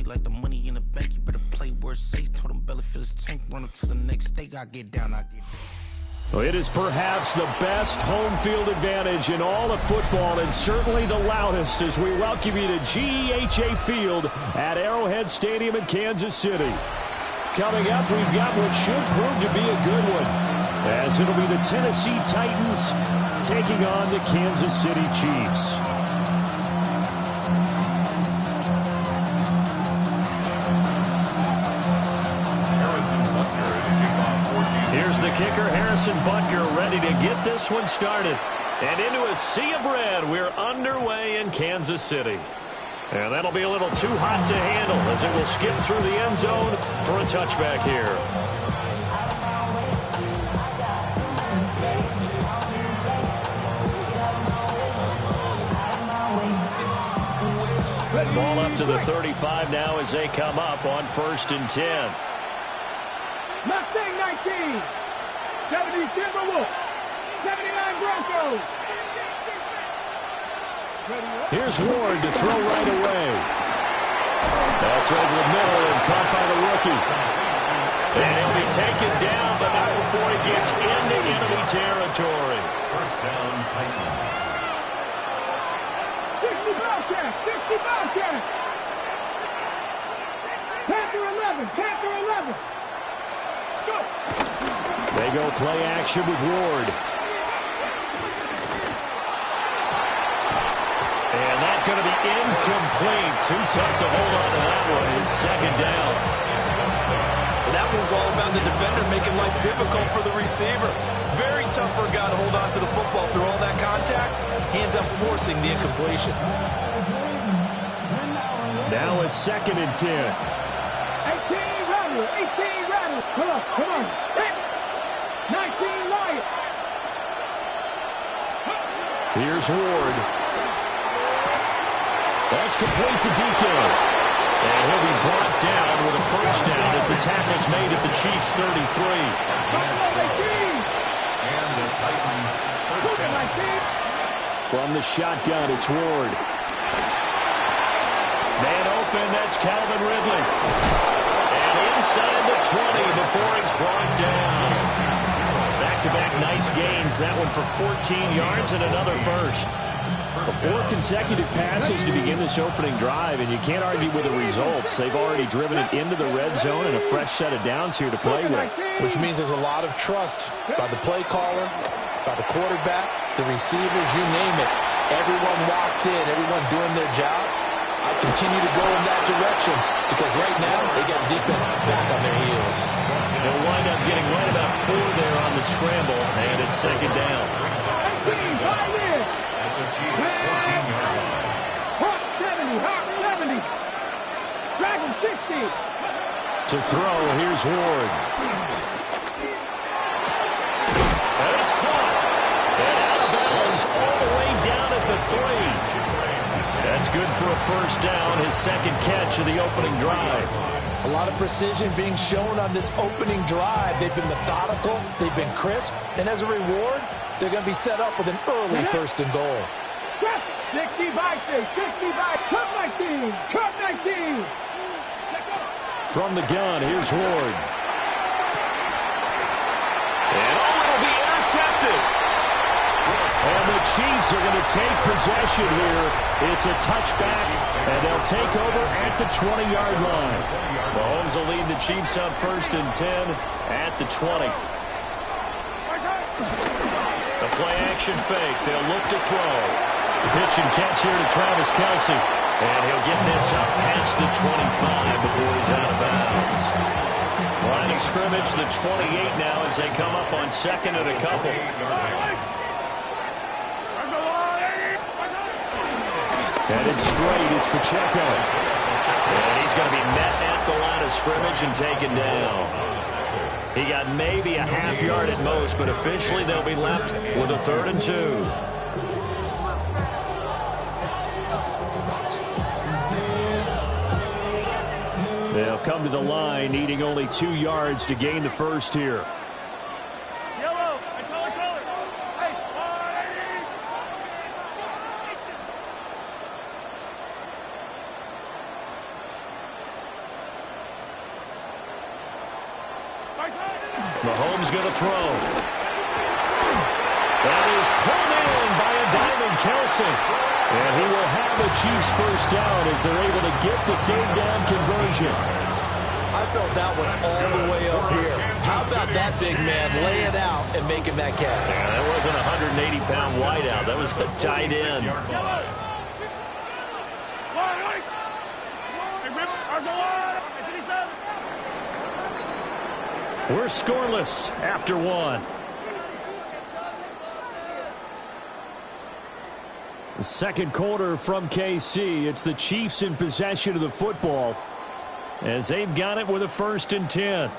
like the money in the bank. You better play where it's safe. Told him belly fill his tank. Run up to the next stage. I get down, I get down. Well, it is perhaps the best home field advantage in all of football, and certainly the loudest, as we welcome you to GEHA Field at Arrowhead Stadium in Kansas City. Coming up, we've got what should prove to be a good one, as it'll be the Tennessee Titans taking on the Kansas City Chiefs. Here's the kicker, Harrison Butker, ready to get this one started. And into a sea of red, we're underway in Kansas City. And that'll be a little too hot to handle as it will skip through the end zone for a touchback here. Ball up to the 35 now as they come up on 1st and 10. Mustang 19, 70 Timberwolves, 79 Broncos. Here's Ward to throw right away. That's over the middle and caught by the rookie. And he'll be taken down, but not before he gets into enemy territory. First down, Titans. 60 Bobcats, 60 Bobcats. Panther 11, Panther 11. They go play action with Ward. And that's going to be incomplete. Too tough to hold on to that one. It's 2nd down. Well, that one's all about the defender making life difficult for the receiver. Very tough for a guy to hold on to the football through all that contact. Hands up forcing the incompletion. Now it's 2nd and 10. 18 Rattle, 18 Rattle. Come on, come on. 19 Lions. Here's Ward. That's complete to DK. And he'll be brought down with a 1st down as the tackle's made at the Chiefs' 33. And the Titans' 1st down. From the shotgun, it's Ward. Man open, that's Calvin Ridley. And inside the 20 before he's brought down. Back-to-back nice gains. That one for 14 yards and another 1st. 4 consecutive passes to begin this opening drive, and you can't argue with the results. They've already driven it into the red zone and a fresh set of downs here to play with. Which means there's a lot of trust by the play caller, by the quarterback, the receivers, you name it. Everyone locked in, everyone doing their job. I continue to go in that direction because right now they got defense back on their heels. They'll wind up getting right about 4 there on the scramble, and it's 2nd down. At the Chiefs' 14-yard line. Hawk 70, Dragon 60. To throw, here's Ward. And it's caught. And out of bounds all the way down at the 3. That's good for a 1st down, his 2nd catch of the opening drive. A lot of precision being shown on this opening drive. They've been methodical, they've been crisp, and as a reward, they're going to be set up with an early 1st and goal. 60 by cut 19, cut 19. From the gun, here's Ward. And it'll be intercepted. And the Chiefs are going to take possession here. It's a touchback, and they'll take over at the 20-yard line. Mahomes will lead the Chiefs on 1st and 10 at the 20. The play-action fake. They'll look to throw. The pitch and catch here to Travis Kelce. And he'll get this up past the 25 before he's out of bounds. Line of scrimmage, the 28 now as they come up on 2nd and a couple. And it's straight, it's Pacheco. And he's going to be met at the line of scrimmage and taken down. He got maybe a half yard at most, but officially they'll be left with a 3rd and 2. They'll come to the line, needing only 2 yards to gain the 1st here. Mahomes going to throw. That is pulled in by a diving Kelce. And he will have the Chiefs first down as they're able to get the third down conversion. I felt that one all the way up here. How about that big man laying out and making that catch? Yeah, that wasn't a 180-pound wideout. That was a tight end. We're scoreless after one. The second quarter from KC. It's the Chiefs in possession of the football as they've got it with a 1st and 10. A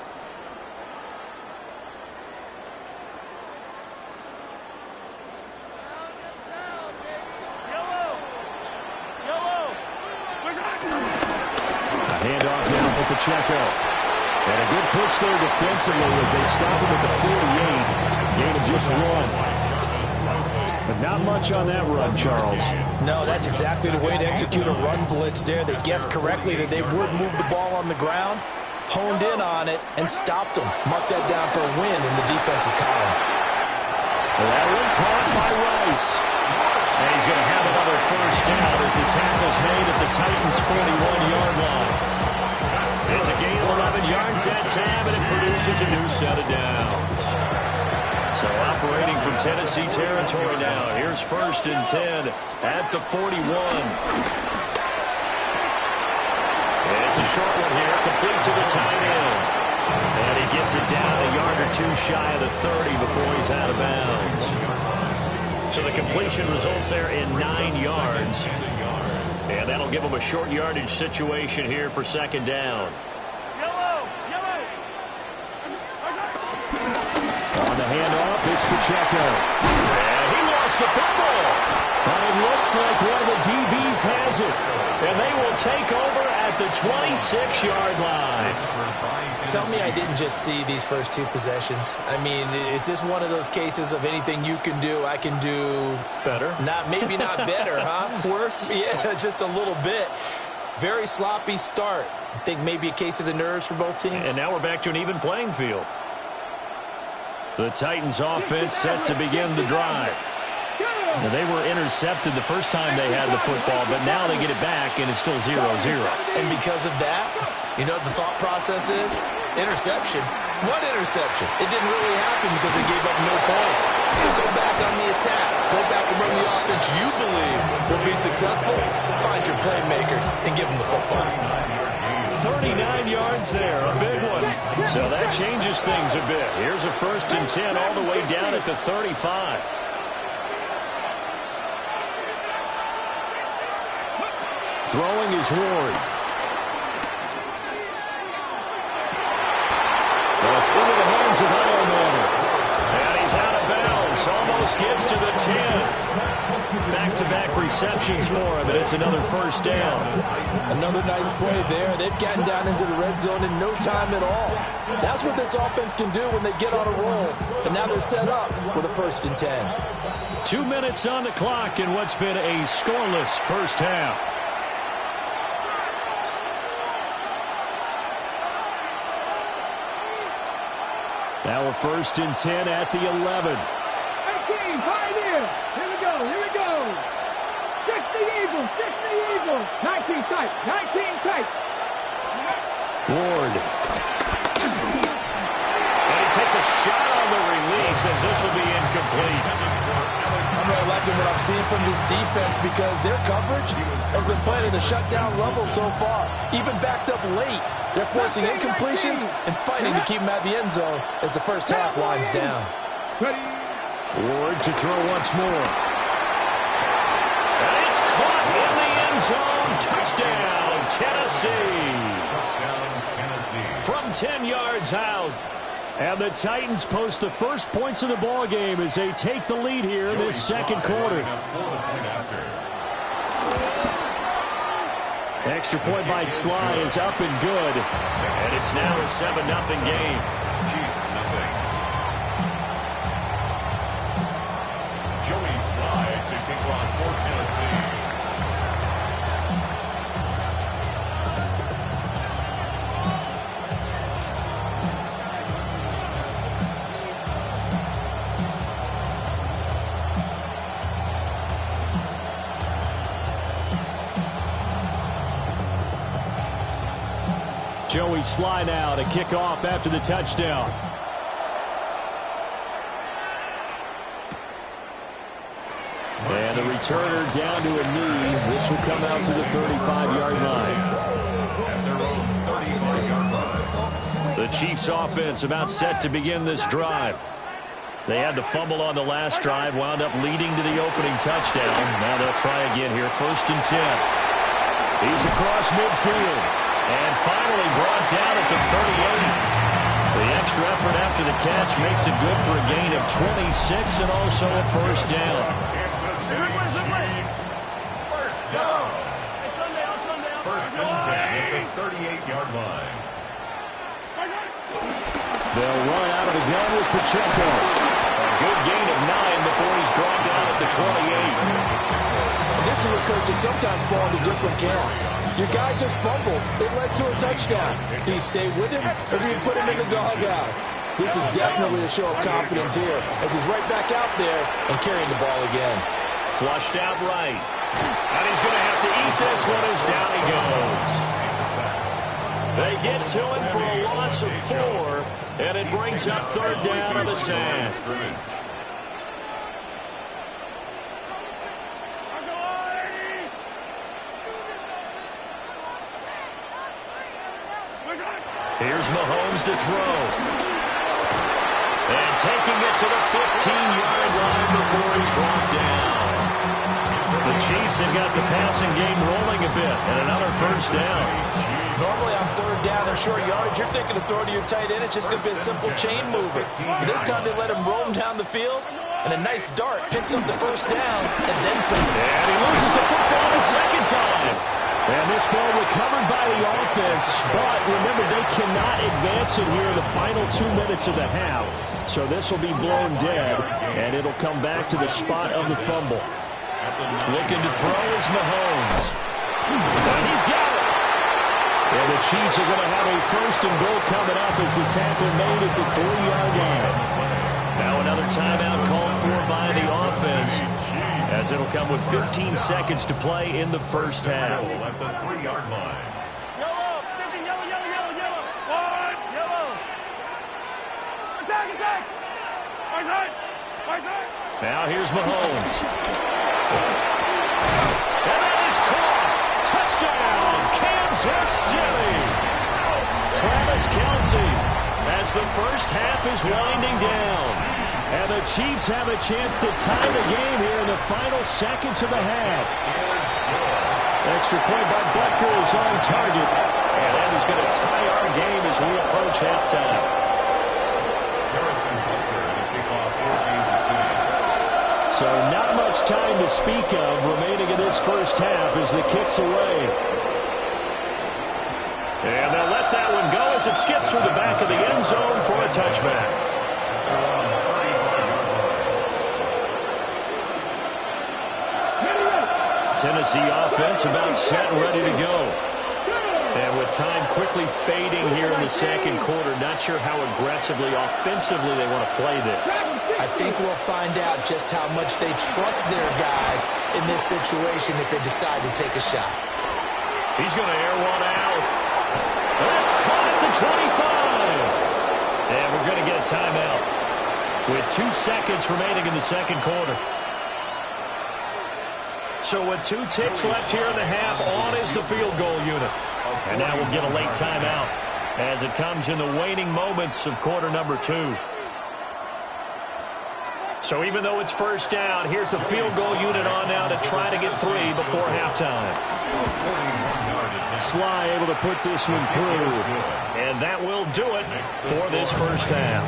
handoff now for Pacheco. And a good push there defensively as they stop him at the 48. Gain of just 1. But not much on that run, Charles. No, that's exactly the way to execute a run blitz there. They guessed correctly that they would move the ball on the ground, honed in on it, and stopped them. Mark that down for a win in the defense's column. That one caught by Rice. And he's going to have another first down as the tackle's made at the Titans' 41-yard line. It's a gain of 11 yards that time, and it produces a new set of downs. So operating from Tennessee territory now. Here's 1st and 10 at the 41. And it's a short one here, complete to the tight end. And he gets it down a yard or two shy of the 30 before he's out of bounds. So the completion results there in 9 yards. And that'll give him a short yardage situation here for 2nd down. On the handoff, it's Pacheco. And he lost the football. But it looks like one of the DBs has it. And they will take over at the 26-yard line. Tell me I didn't just see these first 2 possessions. I mean, is this one of those cases of anything you can do, I can do better? Maybe not better, huh? Worse? Yeah, just a little bit. Very sloppy start. I think maybe a case of the nerves for both teams. And now we're back to an even playing field. The Titans offense set to begin the drive. Now, they were intercepted the first time they had the football, but now they get it back, and it's still 0-0. And because of that, you know what the thought process is? Interception. What interception? It didn't really happen because they gave up no points. So go back on the attack. Go back and run the offense you believe will be successful. Find your playmakers and give them the football. 39 yards there, a big one. So that changes things a bit. Here's a 1st and 10 all the way down at the 35. Throwing is Ward. Well, it's into the hands of Allen. And he's out of bounds. Almost gets to the 10. Back-to-back receptions for him, and it's another 1st down. Another nice play there. They've gotten down into the red zone in no time at all. That's what this offense can do when they get on a roll. And now they're set up with a 1st and 10. 2 minutes on the clock in what's been a scoreless first half. Now a 1st and 10 at the 11. 18, 5 here. Here we go, here we go. 60 Eagles, 60 Eagles. 19 tight, 19 tight. Ward. And he takes a shot on the release as this will be incomplete. I'm really liking what I'm seeing from this defense because their coverage has been playing at a shutdown level so far. Even backed up late. They're forcing incompletions and fighting to keep them at the end zone as the first half winds down. Ward to throw once more. And it's caught in the end zone. Touchdown, Tennessee. From 10 yards out. And the Titans post the first points of the ball game as they take the lead here in this second quarter. Extra point by Sly is up and good. And it's now a 7-0 game. Chiefs, nothing. Joey Sly to kick off for Tennessee. Joey Sly now to kick off after the touchdown. And the returner down to a knee. This will come out to the 35-yard line. The Chiefs offense about set to begin this drive. They had to fumble on the last drive, wound up leading to the opening touchdown. Now they'll try again here, 1st and 10. He's across midfield and finally brought down at the 38. The extra effort after the catch makes it good for a gain of 26 and also a 1st down. First down. 1st and 10 at the 38-yard line. They'll run out of the gun with Pacheco. A good gain of 9 before he's brought down at the 28. And this is what coaches sometimes fall into different camps. Your guy just fumbled. It led to a touchdown. Do you stay with him or do you put him in the doghouse? This is definitely a show of confidence here as he's right back out there and carrying the ball again. Flushed out right. And he's going to have to eat this one as down he goes. They get to him for a loss of 4, and it brings up 3rd down on the sack. Here's Mahomes to throw. And taking it to the 15-yard line before it's brought down. The Chiefs have got the passing game rolling a bit, and another 1st down. Normally on 3rd down or short yardage, you're thinking of throwing to your tight end. It's just going to be a simple chain mover. But this time they let him roam down the field, and a nice dart picks up the 1st down, and then some. And he loses the football the 2nd time. And this ball recovered by the offense, but remember, they cannot advance it here in the final 2 minutes of the half. So this will be blown dead, and it'll come back to the spot of the fumble. Looking to throw is Mahomes. And he's got it. And the Chiefs are going to have a 1st and goal coming up as the tackle made at the 40-yard line. Now another timeout called for by the offense, as it'll come with 15 seconds to play in the 1st half. At the 3-yard line. Yellow, 50, yellow, yellow, yellow, yellow. One, yellow. Attack, attack. Right side, right side. Now here's Mahomes. And that is caught. Touchdown, Kansas City. Travis Kelce, as the 1st half is winding down. And the Chiefs have a chance to tie the game here in the final seconds of the half. Extra point by Butker is on target. And that is going to tie our game as we approach halftime. Harrison Butker to kick off for Kansas City. So not much time to speak of remaining in this 1st half as the kick's away. And they'll let that one go as it skips through the back of the end zone for a touchback. Tennessee offense about set and ready to go. And with time quickly fading here in the 2nd quarter, not sure how aggressively, offensively they want to play this. I think we'll find out just how much they trust their guys in this situation if they decide to take a shot. He's going to air one out. That's caught at the 25. And we're going to get a timeout with 2 seconds remaining in the 2nd quarter. So with 2 ticks left here in the half, on is the field goal unit. And now we'll get a late timeout as it comes in the waning moments of quarter number 2. So even though it's 1st down, here's the field goal unit on now to try to get 3 before halftime. Sly able to put this one through. And that will do it for this 1st half.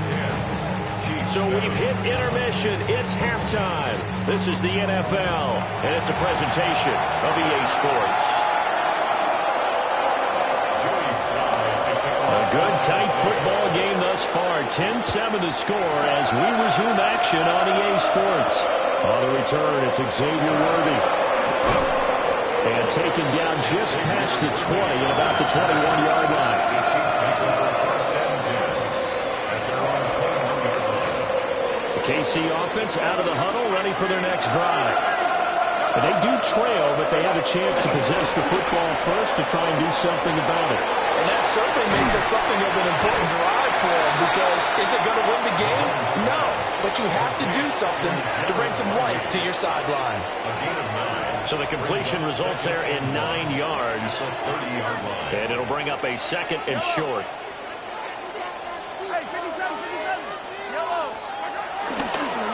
So we've hit intermission. It's halftime. This is the NFL, and it's a presentation of EA Sports. A good, tight football game thus far. 10-7 the score as we resume action on EA Sports. On the return, it's Xavier Worthy. And taken down just past the 20 at about the 21-yard line. KC offense out of the huddle, ready for their next drive. But they do trail, but they have a chance to possess the football first to try and do something about it. And that certainly makes it something of an important drive for him, because is it going to win the game? No. But you have to do something to bring some life to your sideline. So the completion results there in 9 yards. And it'll bring up a 2nd and short.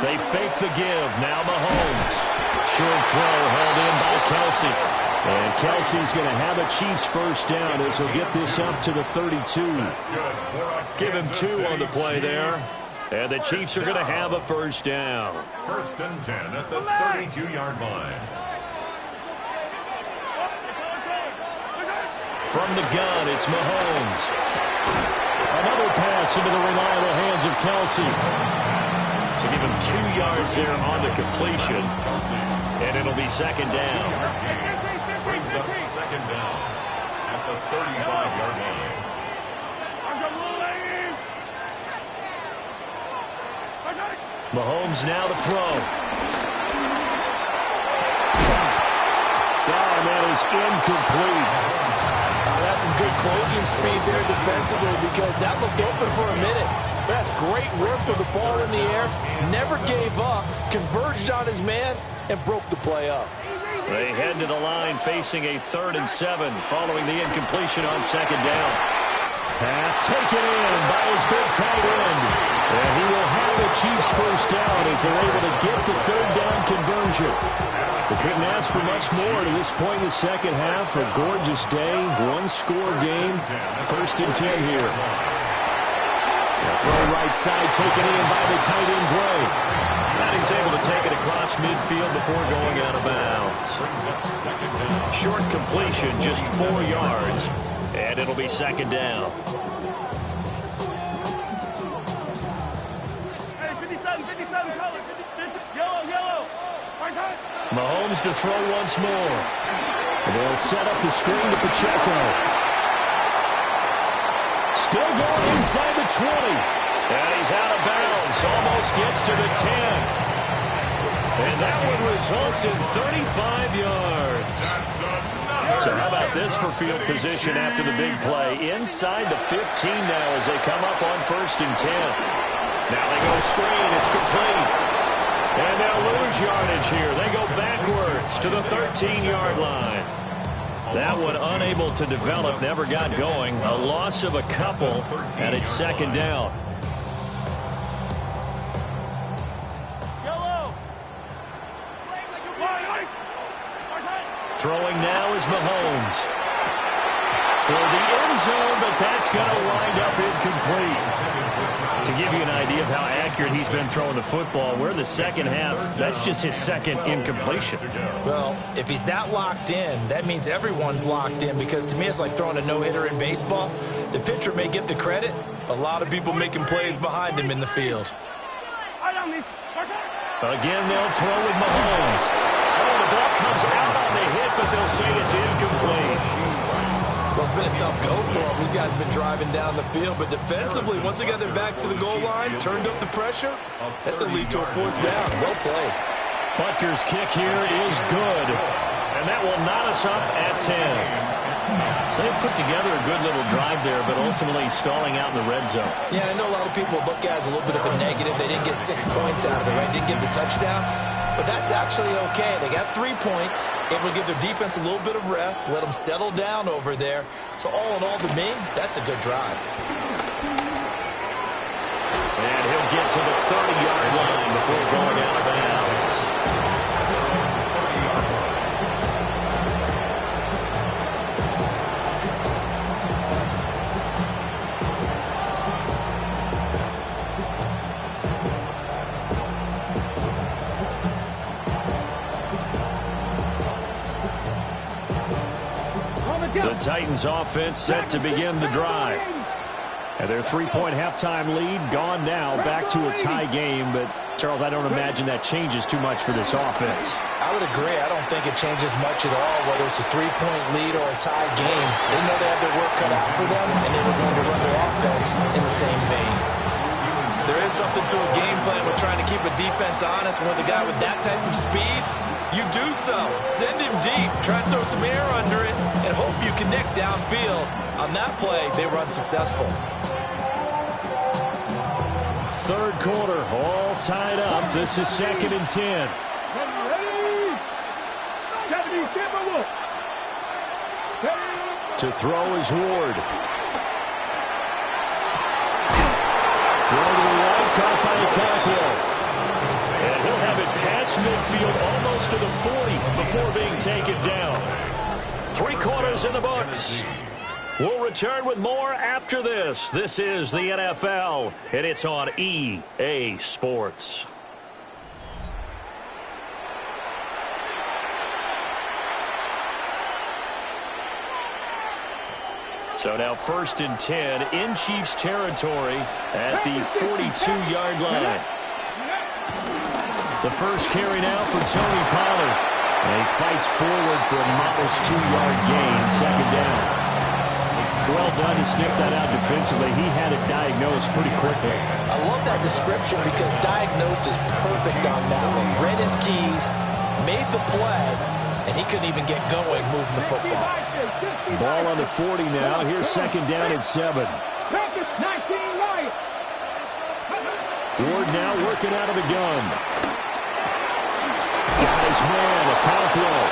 They fake the give. Now Mahomes. Short throw held in by Kelsey. And Kelsey's going to have a Chiefs first down as he'll get this up to the 32. Give him 2 on the play there. And the Chiefs are going to have a first down. 1st and 10 at the 32-yard line. From the gun, it's Mahomes. Another pass into the reliable hands of Kelsey. So give him 2 yards there on the completion. And it'll be 2nd down. Brings up 2nd down at the 35-yard line. Mahomes now to throw. And that is incomplete. That's some good closing speed there defensively, because that looked open for a minute. That's great work with the ball in the air. Never gave up, converged on his man, and broke the play up. They head to the line facing a 3rd and 7 following the incompletion on 2nd down. Pass taken in by his big tight end. And he will have the Chiefs first down as they're able to get the 3rd down conversion. They couldn't ask for much more to this point in the second half. A gorgeous day, 1-score game. 1st and 10 here. The throw right side taken in by the tight end Gray. And he's able to take it across midfield before going out of bounds. Short completion, just 4 yards. And it'll be 2nd down. Mahomes to throw once more. And they'll set up the screen to Pacheco. Still going inside the 20. And he's out of bounds. Almost gets to the 10. And that one results in 35 yards. So how about this for field position after the big play? Inside the 15 now as they come up on 1st and 10. Now they go screen. It's complete. And they'll lose yardage here. They go backwards to the 13-yard line. That one unable to develop, never got going. A loss of a couple, and it's 2nd down. Throwing now is Mahomes. For the end zone, but that's going to wind up incomplete. To give you an idea of how accurate he's been throwing the football, we're in the second half. That's just his 2nd incompletion. Well, if he's not locked in, that means everyone's locked in, because to me it's like throwing a no-hitter in baseball. The pitcher may get the credit, a lot of people making plays behind him in the field. Again, they'll throw with Mahomes. Oh, the ball comes out on the hit, but they'll say it's incomplete. Well, it's been a tough go for them. These guys have been driving down the field, but defensively, once they got their backs to the goal line, turned up the pressure, that's going to lead to a 4th down. Well played. Butker's kick here is good, and that will knot us up at 10. So they put together a good little drive there, but ultimately stalling out in the red zone. Yeah, I know a lot of people look at it as a little bit of a negative. They didn't get 6 points out of it, right? Didn't get the touchdown. But that's actually okay. They got 3 points, able to give their defense a little bit of rest, let them settle down over there. So all in all, to me, that's a good drive. And he'll get to the 30-yard line before going out of bounds. The Titans offense set to begin the drive. And their 3-point halftime lead gone now, back to a tie game. But, Charles, I don't imagine that changes too much for this offense. I would agree. I don't think it changes much at all, whether it's a 3-point lead or a tie game. They know they have their work cut out for them, and they were going to run their offense in the same vein. There is something to a game plan with trying to keep a defense honest. With a guy with that type of speed, You do so. Send him deep. Try to throw some air under it and hope you connect downfield. On that play, they were unsuccessful. Third quarter, all tied up. This is 2nd and 10. To throw is Ward. Throw to the right, caught by Cockrell. And he'll have it past midfield, almost to the 40 before being taken down. 3 quarters in the books. We'll return with more after this. This is the NFL, and it's on EA Sports. So now 1st and 10 in Chiefs territory at the 42-yard line. The first carry now for Tony Pollard. And he fights forward for a modest 2-yard gain, 2nd down. Well done to sniff that out defensively. He had it diagnosed pretty quickly. I love that description because diagnosed is perfect on that one. Read his keys, made the play, and he couldn't even get going moving the football. Ball on the 40 now. Here's 2nd down at 7. Ward now working out of the gun. Got his man, a Cockrell.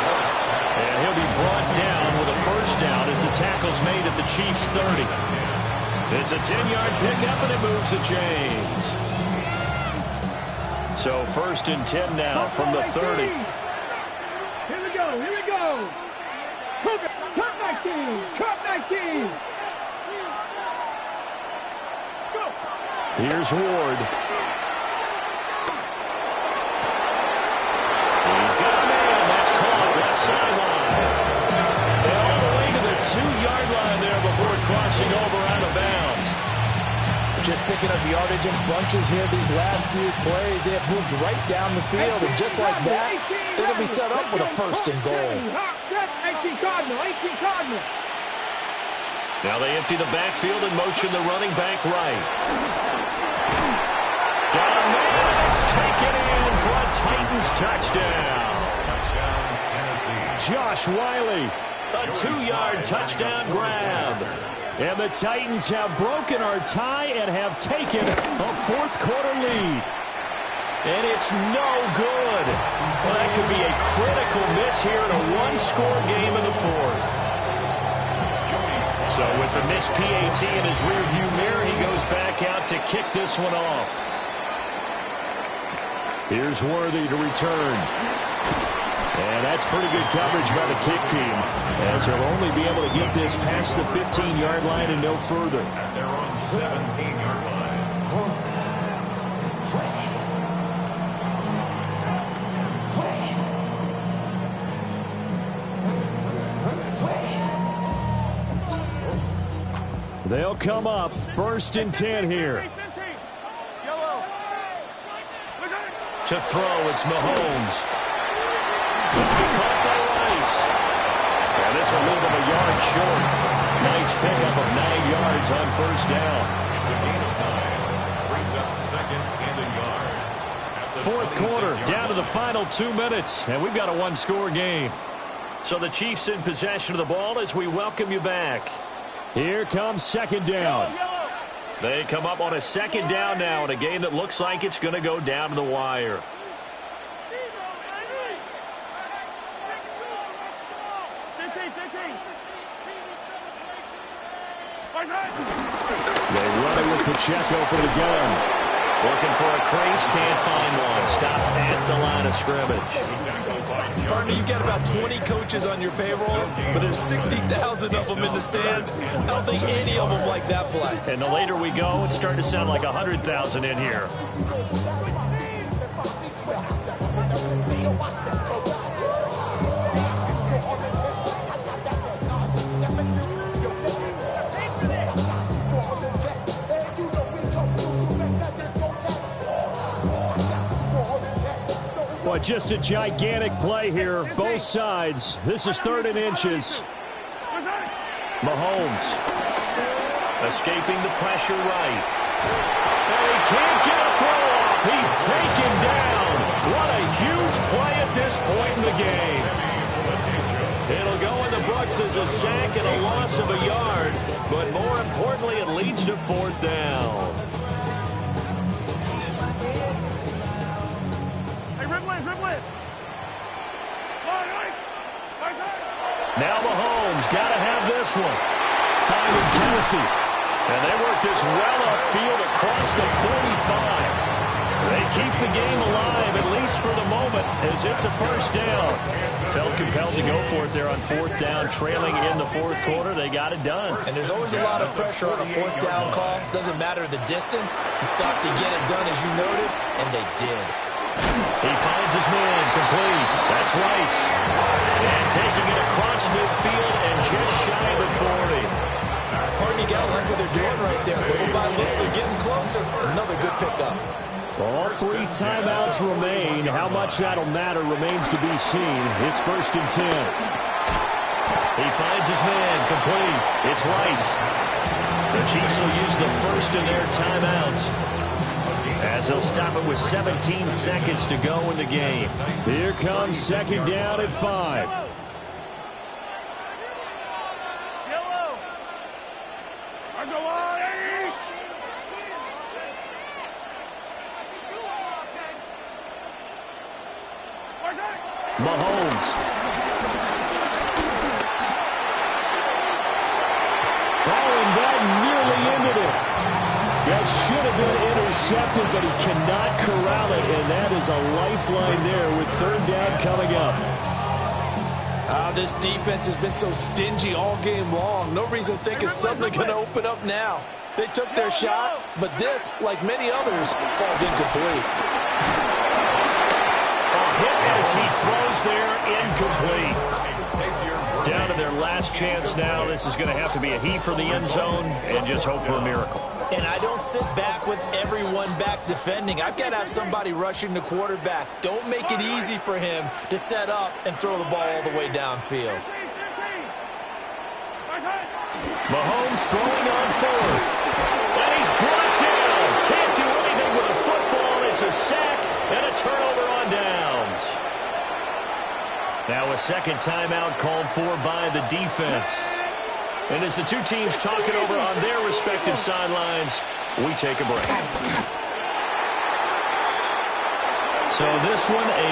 And he'll be brought down with a 1st down as the tackle's made at the Chiefs' 30. It's a 10-yard pickup, and it moves the chains. So 1st and 10 now from the 30. Here we go, here we go. Cut 19, cut 19. Let's go. Here's Ward. He's got a man. That's caught left sideline. And all the way to the 2-yard line there before crossing over out of bounds. Just picking up yardage in bunches here. These last few plays, they have moved right down the field. And just like that, they're going to be set up with a 1st and goal. 18 Cardinal, 18 Cardinal. Now they empty the backfield and motion the running back right. Got a man. It's taken in for a Titans touchdown. Touchdown, Tennessee. Josh Wiley, a 2-yard touchdown grab. And the Titans have broken our tie and have taken a 4th quarter lead. And it's no good. Well, that could be a critical miss here in a 1-score game in the 4th. So with the missed PAT in his rearview mirror, he goes back out to kick this one off. Here's Worthy to return. And that's pretty good coverage by the kick team, as he'll only be able to get this past the 15-yard line and no further. At their own 17-yard line. They'll come up 1st and 10 here. To throw, it's Mahomes. Caught by Rice. And this will leave him a yard short. Nice pickup of 9 yards on 1st down. It's a gain of 9. Brings up 2nd and a yard. At the 4th quarter, 26-yard down to the line. final 2 minutes, and we've got a 1-score game. So the Chiefs in possession of the ball as we welcome you back. Here comes 2nd down. They come up on a 2nd down now in a game that looks like it's going to go down to the wire. They run it with Pacheco for the gun. Looking for a crease, can't find one. Stopped at the line of scrimmage. Partner, you've got about 20 coaches on your payroll, but there's 60,000 of them in the stands. I don't think any of them like that play. And the later we go, it's starting to sound like 100,000 in here. But just a gigantic play here, both sides. This is 3rd and inches. Mahomes escaping the pressure right. And he can't get a throw off. He's taken down What a huge play at this point in the game. It'll go in the books as a sack and a loss of a yard, but more importantly, it leads to 4th down. Hey, Ripley. Now Mahomes got to have this one. Finding Kelsey. And they work this well upfield across the 45. They keep the game alive, at least for the moment, as it's a 1st down. Felt compelled to go for it there on 4th down, trailing in the 4th quarter. They got it done. And there's always a lot of pressure on a 4th down call. Doesn't matter the distance. You stop to get it done, as you noted, and they did. He finds his man, complete. That's Rice. And taking it across midfield and just shy of the 40. Pardon, you gotta like what they're doing right there. Little by little, they're getting closer. Another good pickup. All 3 timeouts remain. How much that'll matter remains to be seen. It's 1st and 10. He finds his man, complete. It's Rice. The Chiefs will use the first of their timeouts, as they'll stop it with 17 seconds to go in the game. Here comes 2nd down at 5. Yellow. Mahomes. Oh, and that nearly ended it. That should have been intercepted, but he cannot corral it, and that is a lifeline there with 3rd down coming up. This defense has been so stingy all game long. No reason to think it's suddenly going to open up now. They took their shot, but this, like many others, falls incomplete. Hit as he throws there, incomplete. Down to their last chance now. This is going to have to be a heave for the end zone and just hope for a miracle. And I don't sit back with everyone back defending. I've got to have somebody rushing the quarterback. Don't make it easy for him to set up and throw the ball all the way downfield. Mahomes throwing on 4th. And he's brought down. Can't do anything with a football. It's a sack and a turnover on downs. Now a 2nd timeout called for by the defense. And as the 2 teams talk it over on their respective sidelines, we take a break. So this one, a